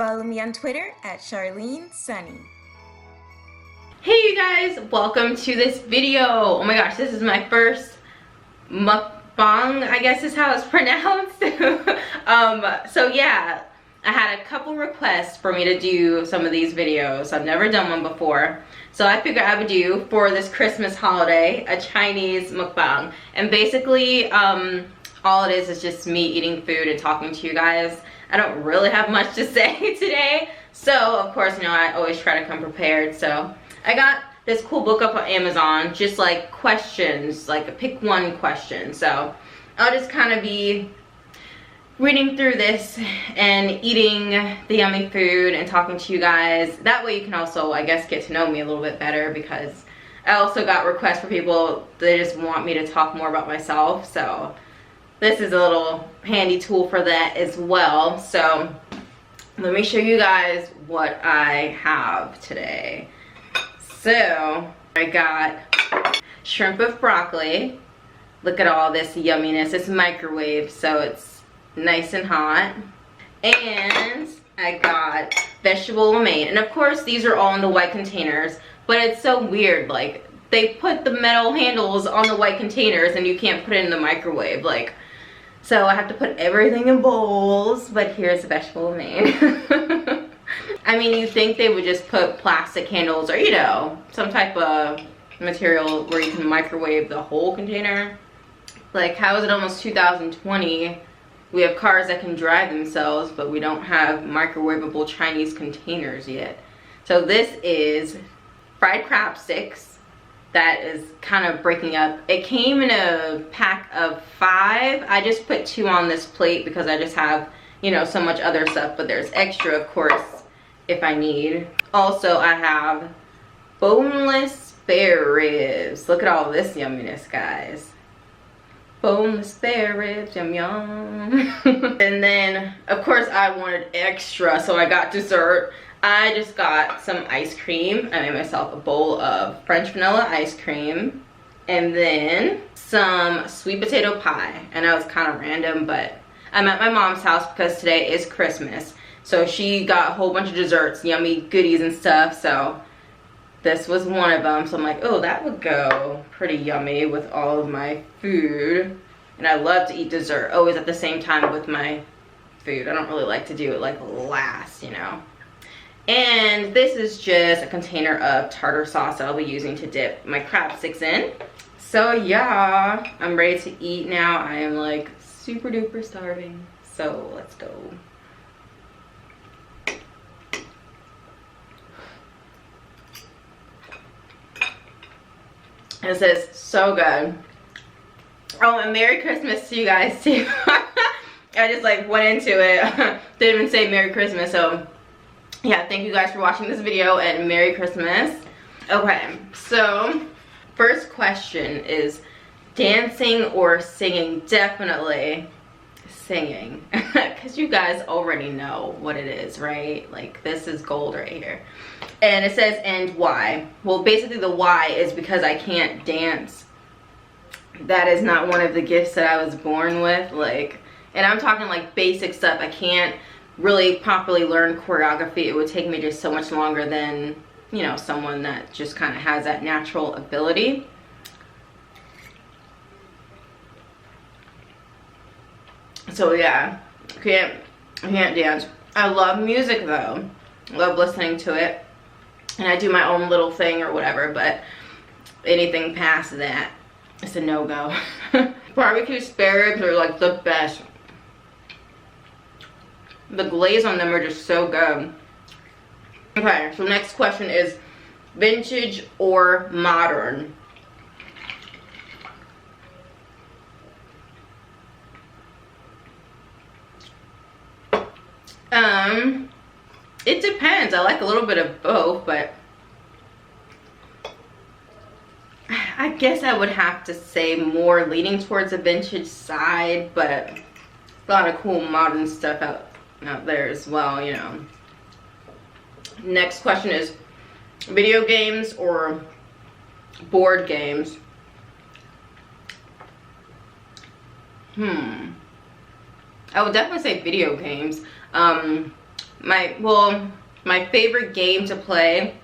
Follow me on Twitter at Charlene Sunny. Hey you guys, welcome to this video. Oh my gosh, this is my first mukbang, I guess is how it's pronounced. So yeah, I had a couple requests for me to do some of these videos. I've never done one before. So I figured I would do, for this Christmas holiday, a Chinese mukbang. And basically, all it is just me eating food and talking to you guys. I don't really have much to say today. So, of course, you know, I always try to come prepared. So, I got this cool book up on Amazon, just like questions, like a pick one question. So, I'll just kind of be reading through this and eating the yummy food and talking to you guys. That way you can also, I guess, get to know me a little bit better, because I also got requests for people that just want me to talk more about myself. So this is a little handy tool for that as well. So let me show you guys what I have today. So I got shrimp with broccoli. Look at all this yumminess. It's microwave, so it's nice and hot. And I got vegetable lo mein. And of course these are all in the white containers, but it's so weird, like they put the metal handles on the white containers and you can't put it in the microwave, like, so I have to put everything in bowls. But here's the vegetable lo mein. I mean, you think they would just put plastic handles or, you know, some type of material where you can microwave the whole container. Like, how is it almost 2020? We have cars that can drive themselves, but we don't have microwavable Chinese containers yet. So this is fried crab sticks that is kind of breaking up. It came in a pack of 5. I just put 2 on this plate because I just have, you know, so much other stuff, but there's extra, of course, if I need. Also, I have boneless spare ribs. Look at all this yumminess, guys. Boneless spare ribs, yum yum. And then, of course, I wanted extra, so I got dessert. I just got some ice cream. I made myself a bowl of French vanilla ice cream. And then some sweet potato pie. I know it's kind of random, but I'm at my mom's house because today is Christmas. So she got a whole bunch of desserts, yummy goodies and stuff. So this was one of them. So I'm like, oh, that would go pretty yummy with all of my food. And I love to eat dessert always at the same time with my food. I don't really like to do it like last, you know. And this is just a container of tartar sauce that I'll be using to dip my crab sticks in. So yeah, I'm ready to eat now. I am like super duper starving. So let's go. This is so good. Oh, and Merry Christmas to you guys too. I just like went into it. Didn't even say Merry Christmas. So yeah, thank you guys for watching this video and Merry Christmas. Okay, so first question is dancing or singing? Definitely singing, because you guys already know what it is, right? Like, this is gold right here. And it says, and why? Well, basically the why is because I can't dance. That is not one of the gifts that I was born with. Like, and I'm talking like basic stuff. I can't really properly learn choreography. It would take me just so much longer than, you know, someone that just kind of has that natural ability. So yeah, I can't dance. I love music though. I love listening to it. And I do my own little thing or whatever, but anything past that, it's a no-go. Barbecue spare ribs are like the best. The glaze on them are just so good. Okay, so next question is vintage or modern? It depends. I like a little bit of both, but I guess I would have to say more leaning towards the vintage side, but a lot of cool modern stuff out there as well, you know. Next question is video games or board games? I would definitely say video games. my favorite game to play,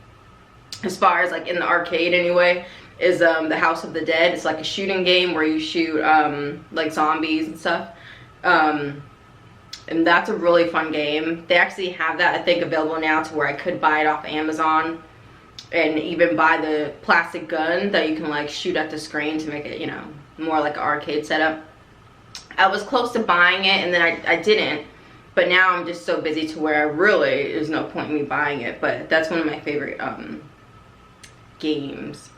as far as like in the arcade anyway, is the House of the Dead. It's like a shooting game where you shoot like zombies and stuff. And that's a really fun game. They actually have that, I think, available now to where I could buy it off Amazon, and even buy the plastic gun that you can like shoot at the screen to make it, you know, more like an arcade setup. I was close to buying it, and then I didn't. But now I'm just so busy to where really there's no point in me buying it. But that's one of my favorite games.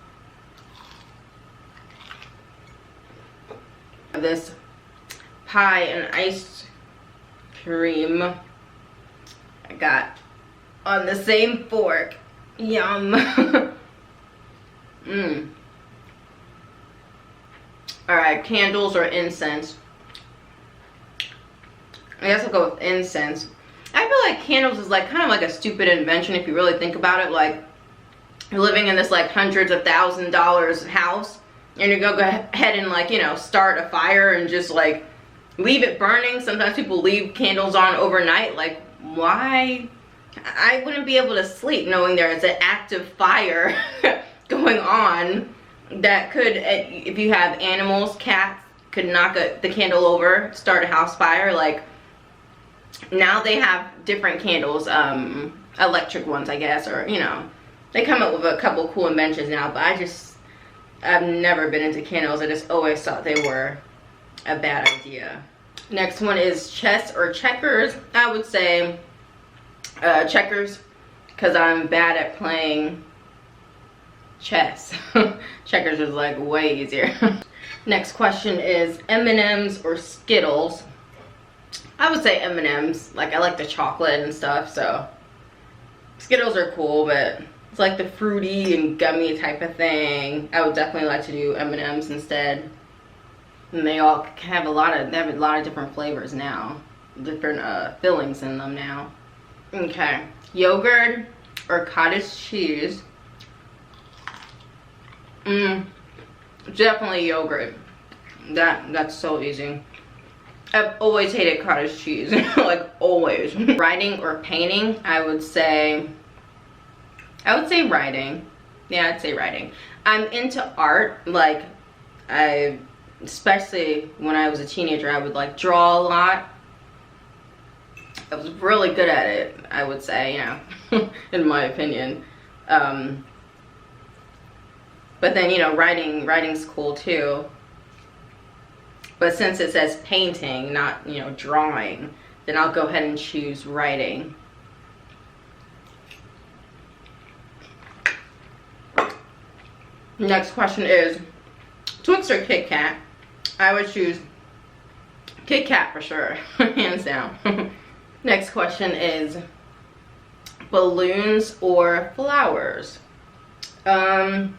This pie and ice cream I got on the same fork. Yum. Alright, candles or incense? I guess I'll go with incense. I feel like candles is like kind of like a stupid invention if you really think about it. Like, you're living in this like hundreds of $1,000s house, and you go ahead and like, you know, start a fire and just like leave it burning. Sometimes people leave candles on overnight. Like, why? I wouldn't be able to sleep knowing there is an active fire going on that could, if you have animals, cats, could knock the candle over, start a house fire. Like, now they have different candles, electric ones, I guess, or, you know, they come up with a couple cool inventions now, but I've never been into candles. I just always thought they were a bad idea. Next one is chess or checkers. I would say checkers, because I'm bad at playing chess. Checkers is like way easier. Next question is M&M's or Skittles. I would say M&M's. Like, I like the chocolate and stuff, so Skittles are cool, but it's like the fruity and gummy type of thing. I would definitely like to do M&M's instead. And they all have a lot of different flavors now, different fillings in them now. Okay, yogurt or cottage cheese? Definitely yogurt. That's so easy. I've always hated cottage cheese, like always. Writing or painting? I would say writing. Yeah, I'd say writing. I'm into art. Like, especially when I was a teenager, I would like draw a lot. I was really good at it, I would say, you know, in my opinion. But then, you know, writing's cool too. But since it says painting, not, you know, drawing, then I'll go ahead and choose writing. Next question is Twix or Kit Kat? I would choose Kit Kat for sure, hands down. Next question is balloons or flowers? I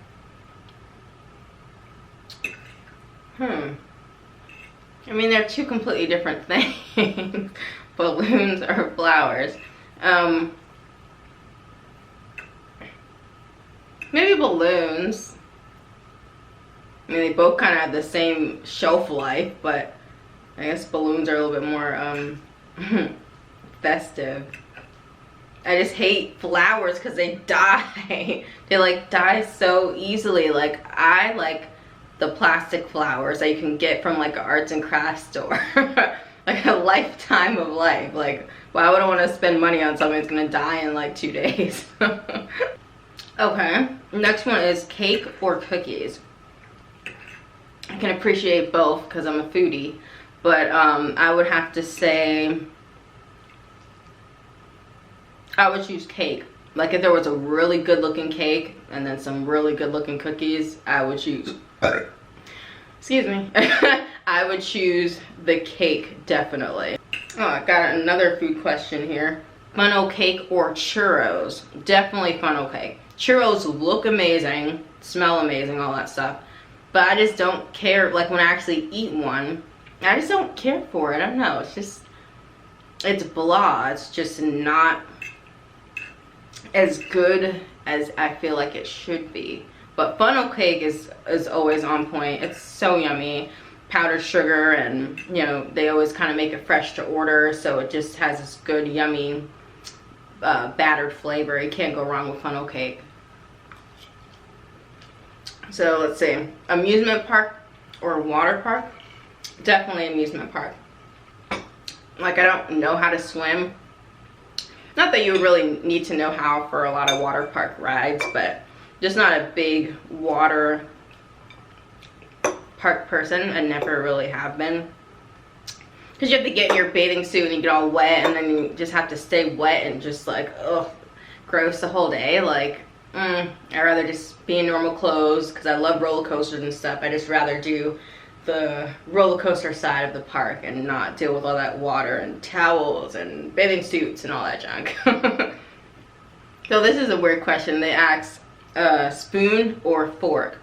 mean, they're two completely different things. Balloons or flowers. Maybe balloons. I mean, they both kind of have the same shelf life, but I guess balloons are a little bit more festive. I just hate flowers because they die. They like die so easily. Like, I like the plastic flowers that you can get from like an arts and crafts store. Like a lifetime of life. Like, why would I want to spend money on something that's gonna die in like 2 days? Okay, next one is cake or cookies. I can appreciate both because I'm a foodie, but I would have to say I would choose cake. Like, if there was a really good looking cake and then some really good looking cookies, I would choose, excuse me, I would choose the cake, definitely. Oh, I got another food question here. Funnel cake or churros? Definitely funnel cake. Churros look amazing, smell amazing, all that stuff. But I just don't care, like when I actually eat one, I just don't care for it. I don't know, it's just, it's blah. It's just not as good as I feel like it should be. But funnel cake is always on point. It's so yummy. Powdered sugar, and you know, they always kind of make it fresh to order, so it just has this good yummy battered flavor. You can't go wrong with funnel cake. So let's see, amusement park or water park? Definitely amusement park. Like, I don't know how to swim. Not that you would really need to know how for a lot of water park rides, but just not a big water park person. I never really have been. Because you have to get in your bathing suit and you get all wet, and then you just have to stay wet and just like, ugh, gross the whole day. Like, I'd rather just be in normal clothes, because I love roller coasters and stuff. I just rather do the roller coaster side of the park and not deal with all that water and towels and bathing suits and all that junk. So this is a weird question. They ask spoon or fork.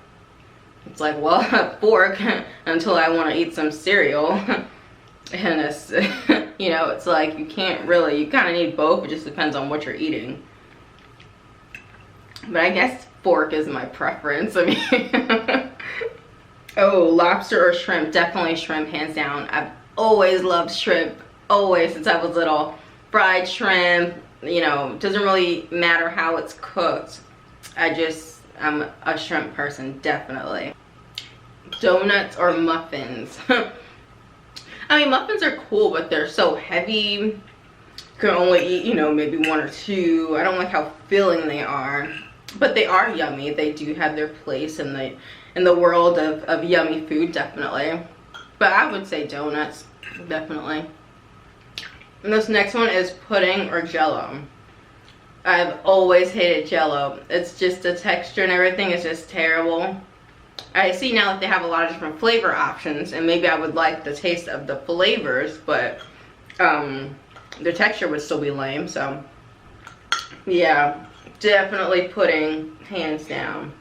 It's like, well, a fork until I want to eat some cereal. And it's, you know, it's like you can't really, you kind of need both. It just depends on what you're eating. But I guess fork is my preference. I mean, oh, lobster or shrimp? Definitely shrimp, hands down. I've always loved shrimp, always, since I was little. Fried shrimp, you know, doesn't really matter how it's cooked. I'm a shrimp person, definitely. Donuts or muffins? I mean, muffins are cool, but they're so heavy. You can only eat, you know, maybe one or two. I don't like how filling they are. But they are yummy. They do have their place in the world of yummy food, definitely. But I would say donuts, definitely. And this next one is pudding or Jello. I've always hated Jello. It's just the texture and everything is just terrible. I see now that they have a lot of different flavor options, and maybe I would like the taste of the flavors, but the texture would still be lame. So yeah, definitely pudding, hands down.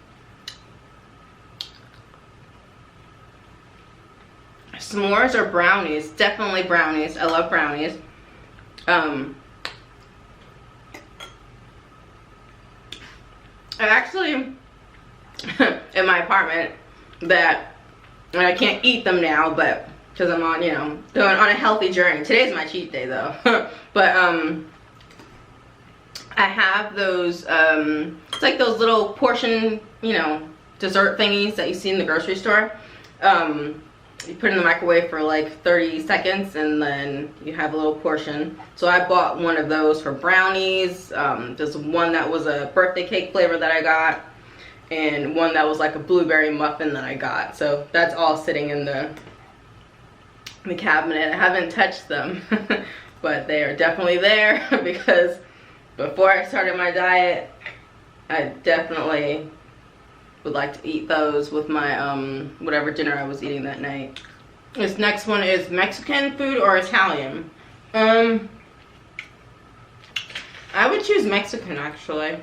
S'mores or brownies? Definitely brownies. I love brownies. I actually, in my apartment, that, and I can't eat them now, but because I'm on, you know, going on a healthy journey. Today's my cheat day though. But I have those, it's like those little portion, you know, dessert thingies that you see in the grocery store. You put it in the microwave for like 30 seconds and then you have a little portion. So I bought one of those for brownies. There's one that was a birthday cake flavor that I got, and one that was like a blueberry muffin that I got. So that's all sitting in the cabinet. I haven't touched them, but they are definitely there because before I started my diet, I definitely would like to eat those with my whatever dinner I was eating that night. This next one is Mexican food or Italian. I would choose Mexican, actually.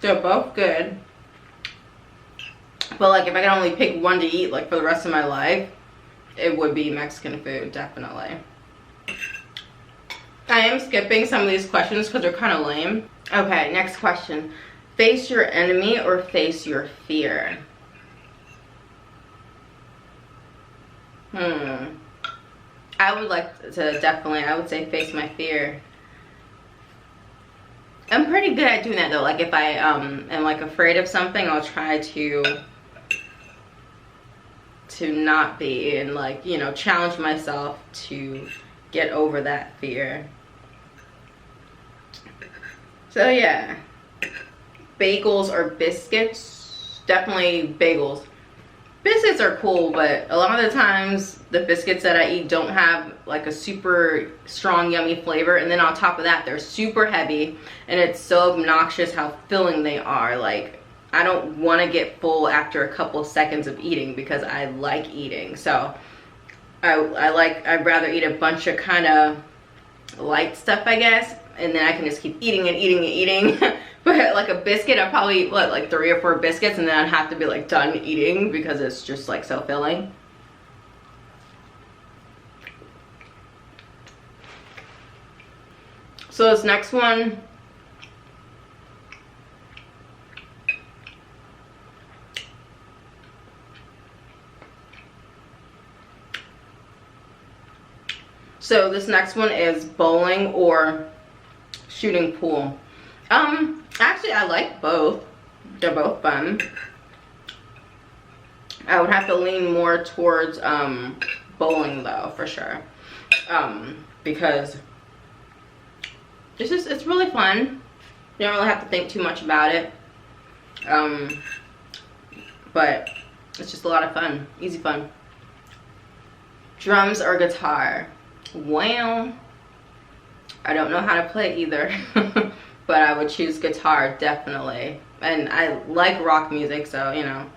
They're both good, but like if I could only pick one to eat like for the rest of my life, it would be Mexican food, definitely. I am skipping some of these questions because they're kind of lame. Okay, next question. Face your enemy or face your fear? I would like to definitely, I would say face my fear. I'm pretty good at doing that though. Like if I am like afraid of something, I'll try to not be, and like, you know, challenge myself to get over that fear. So yeah. Bagels or biscuits? Definitely bagels. Biscuits are cool, but a lot of the times the biscuits that I eat don't have like a super strong yummy flavor, and then on top of that they're super heavy, and it's so obnoxious how filling they are. Like I don't want to get full after a couple seconds of eating because I like eating. So I'd rather eat a bunch of kind of light stuff, I guess, and then I can just keep eating and eating and eating. But like a biscuit, I'll probably eat what, like 3 or 4 biscuits, and then I'd have to be like done eating because it's just like so filling. So this next one, is bowling or shooting pool. Actually, I like both. They're both fun. I would have to lean more towards bowling though, for sure. Because it's really fun. You don't really have to think too much about it. But it's just a lot of fun. Easy fun. Drums or guitar? Well, I don't know how to play either. But I would choose guitar, definitely. And I like rock music, so, you know.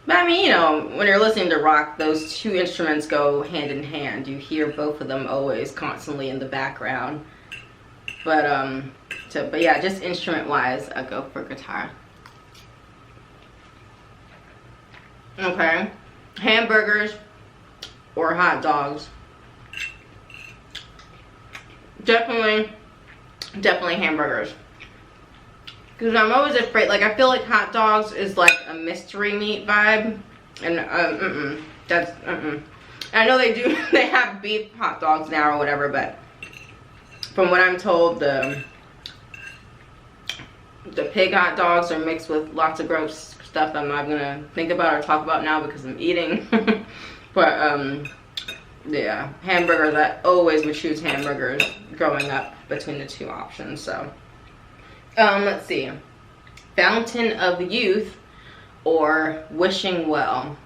But I mean, you know, when you're listening to rock, those two instruments go hand in hand. You hear both of them always constantly in the background. But yeah, just instrument-wise, I'd go for guitar. Okay. Hamburgers or hot dogs? Definitely hamburgers. Because I'm always afraid, like, I feel like hot dogs is like a mystery meat vibe. And, I know they have beef hot dogs now or whatever, but from what I'm told, the pig hot dogs are mixed with lots of gross stuff I'm not gonna think about or talk about now because I'm eating. But, yeah, hamburgers, I always would choose hamburgers growing up between the two options, so. Let's see. Fountain of Youth or Wishing Well?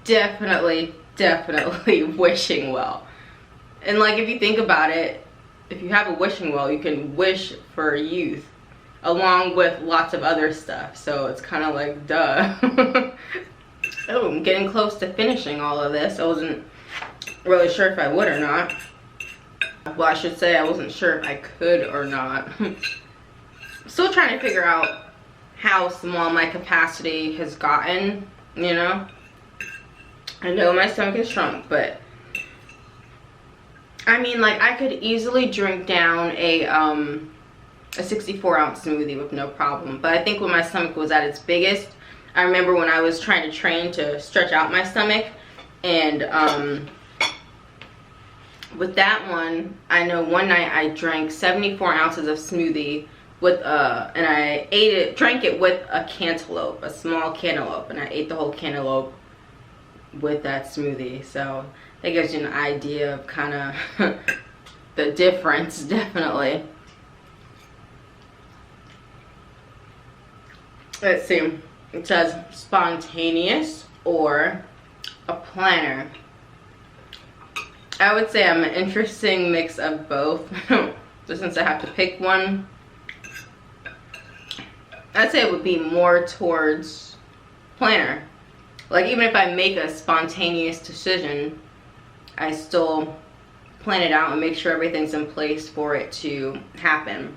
Definitely Wishing Well. And like, if you think about it, if you have a wishing well, you can wish for youth along with lots of other stuff. So it's kind of like, duh. Oh, I'm getting close to finishing all of this. I wasn't really sure if I would or not. Well, I should say I wasn't sure if I could or not. Still trying to figure out how small my capacity has gotten, you know. I know my stomach is shrunk, but I mean, like, I could easily drink down a 64-ounce smoothie with no problem. But I think when my stomach was at its biggest, I remember when I was trying to train to stretch out my stomach, and with that one, I know one night I drank 74 ounces of smoothie with and I drank it with a cantaloupe, a small cantaloupe, and I ate the whole cantaloupe with that smoothie. So that gives you an idea of kind of the difference, definitely. Let's see. It says spontaneous or a planner. I would say I'm an interesting mix of both. So since I have to pick one, I'd say it would be more towards planner. Like, even if I make a spontaneous decision, I still plan it out and make sure everything's in place for it to happen.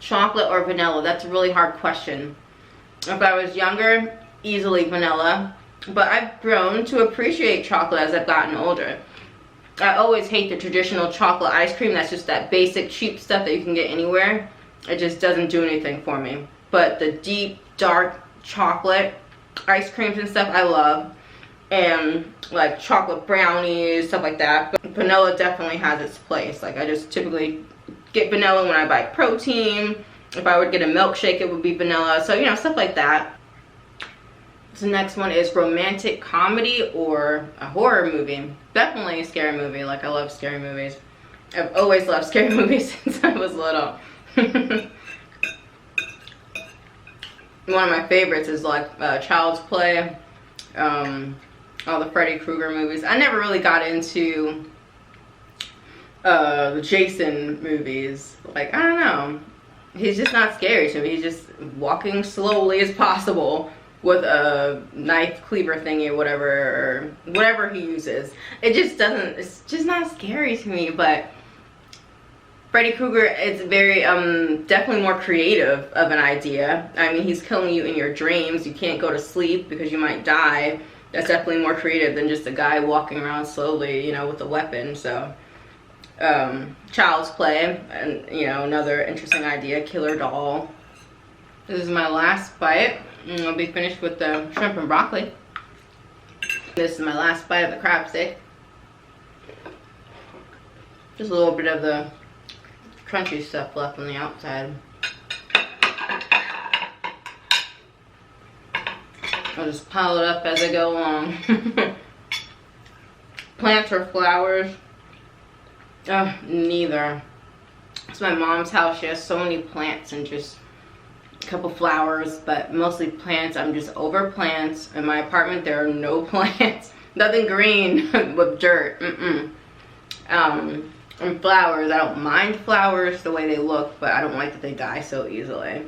Chocolate or vanilla? That's a really hard question. If I was younger, easily vanilla. But I've grown to appreciate chocolate as I've gotten older. I always hate the traditional chocolate ice cream. That's just that basic cheap stuff that you can get anywhere. It just doesn't do anything for me. But the deep, dark chocolate ice creams and stuff I love. And like chocolate brownies, stuff like that. But vanilla definitely has its place. Like, I just typically get vanilla when I buy protein. If I would get a milkshake, it would be vanilla. So, you know, stuff like that. So the next one is romantic comedy or a horror movie. Definitely a scary movie. Like, I love scary movies. I've always loved scary movies since I was little. One of my favorites is like Child's Play, all the Freddy Krueger movies. I never really got into the Jason movies. Like, I don't know. He's just not scary to me. He's just walking slowly as possible with a knife cleaver thingy or whatever he uses. It just doesn't, it's just not scary to me. But Freddy Krueger is very, definitely more creative of an idea. I mean, he's killing you in your dreams. You can't go to sleep because you might die. That's definitely more creative than just a guy walking around slowly, you know, with a weapon. So, Child's Play, and, you know, another interesting idea, killer doll. This is my last bite. And I'll be finished with the shrimp and broccoli. This is my last bite of the crab stick. Just a little bit of the crunchy stuff left on the outside. I'll just pile it up as I go along. Plants or flowers? Neither. It's my mom's house. She has so many plants and just a couple flowers, but mostly plants. I'm just over plants. In my apartment, there are no plants. Nothing green with dirt. And flowers, I don't mind flowers the way they look, but I don't like that they die so easily.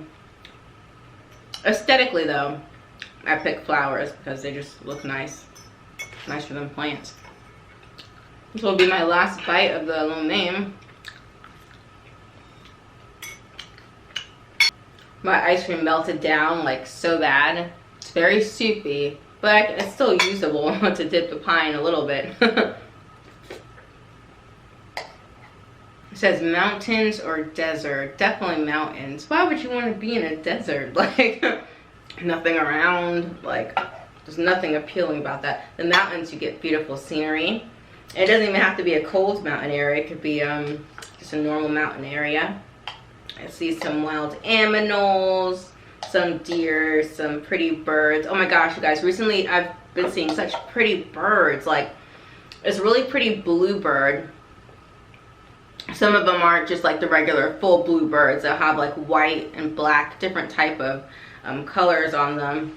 Aesthetically though, I pick flowers because they just look nice. Nicer than plants. This will be my last bite of the lo mein. My ice cream melted down like so bad. It's very soupy, but it's still usable to dip the pie in a little bit. It says mountains or desert. Definitely mountains. Why would you want to be in a desert? Like, nothing around. Like, there's nothing appealing about that. The mountains, you get beautiful scenery. It doesn't even have to be a cold mountain area. It could be just a normal mountain area. I see some wild aminals, some deer, some pretty birds. Oh my gosh, you guys. Recently, I've been seeing such pretty birds. Like, it's a really pretty bluebird. Some of them aren't just like the regular full bluebirds. They'll have like white and black, different type of colors on them.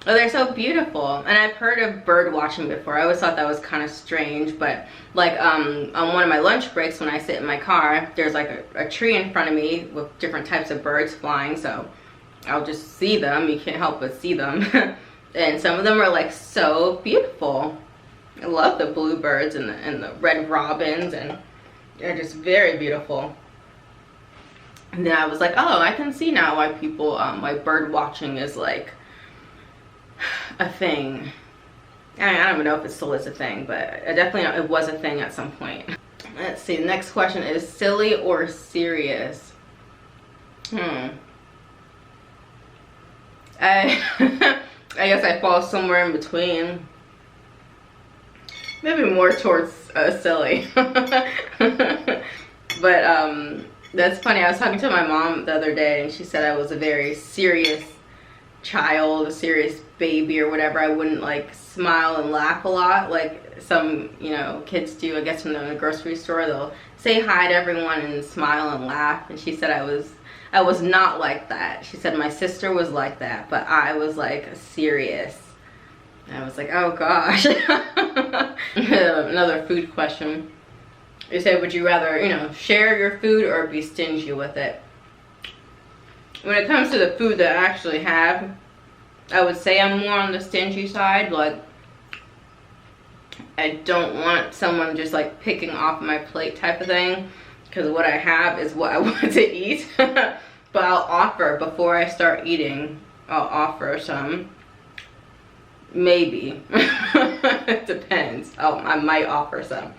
Oh, they're so beautiful. And I've heard of bird watching before. I always thought that was kind of strange, but like on one of my lunch breaks when I sit in my car, there's like a tree in front of me with different types of birds flying, so I'll just see them. You can't help but see them. And some of them are like so beautiful. I love the bluebirds and the red robins, and they're just very beautiful. And then I was like, oh, I can see now why people, why bird watching is like a thing. I don't even know if it still is a thing, but I definitely know it was a thing at some point. Let's see, the next question is silly or serious? I guess I fall somewhere in between. Maybe more towards silly. But that's funny. I was talking to my mom the other day, and she said I was a very serious child, a serious baby or whatever. I wouldn't like smile and laugh a lot like some, you know, kids do. I guess when they're in the grocery store, they'll say hi to everyone and smile and laugh. And she said I was not like that. She said my sister was like that, but I was like serious. And I was like, oh gosh. Another food question. You say, would you rather, you know, share your food or be stingy with it? When it comes to the food that I actually have, I would say I'm more on the stingy side. Like, I don't want someone just like picking off my plate type of thing, because what I have is what I want to eat. But I'll offer before I start eating. I'll offer some. Maybe. It depends. I might offer some.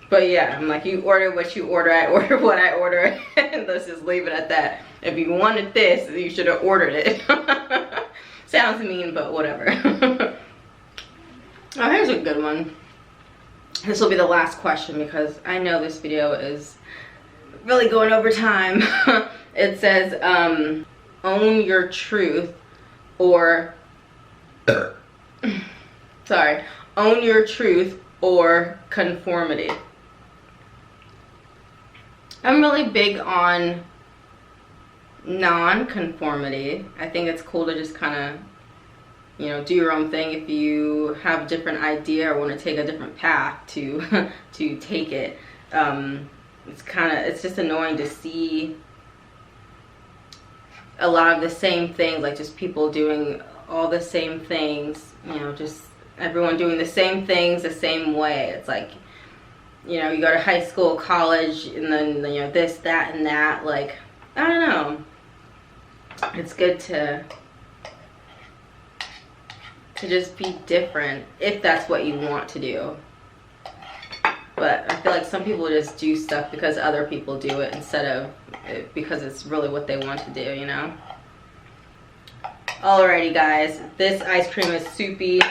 But yeah, I'm like, you order what you order, I order what I order, and let's just leave it at that. If you wanted this, you should have ordered it. Sounds mean, but whatever. Oh, here's a good one. This will be the last question because I know this video is really going over time. It says, own your truth or... Sorry. Own your truth or conformity. I'm really big on non-conformity. I think it's cool to just kind of, you know, do your own thing. If you have a different idea or want to take a different path to to take it, it's just annoying to see a lot of the same things, like just people doing all the same things, you know, just everyone doing the same things the same way. It's like, you know, you go to high school, college, and then, you know, this, that, and that. Like, I don't know. It's good to just be different if that's what you want to do. But I feel like some people just do stuff because other people do it instead of because it's really what they want to do, you know? Alrighty, guys. This ice cream is soupy.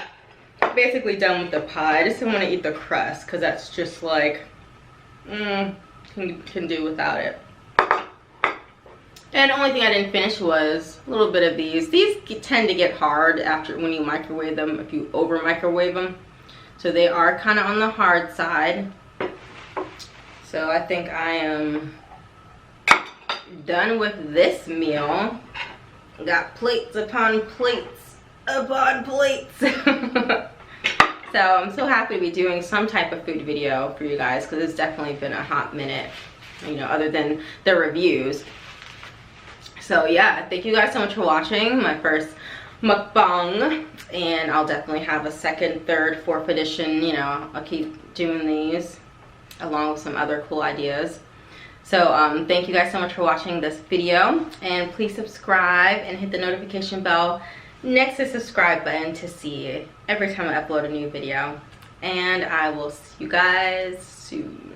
Basically done with the pie. I just don't want to eat the crust because that's just like can do without it. And the only thing I didn't finish was a little bit of these. These tend to get hard after when you microwave them, if you over microwave them. So they are kind of on the hard side. So I think I am done with this meal. Got plates upon plates upon plates. So I'm so happy to be doing some type of food video for you guys, because it's definitely been a hot minute, you know, other than the reviews. So yeah, thank you guys so much for watching my first mukbang, and I'll definitely have a second, third, fourth edition. You know, I'll keep doing these along with some other cool ideas. So thank you guys so much for watching this video, and please subscribe and hit the notification bell next to subscribe button to see every time I upload a new video. And I will see you guys soon.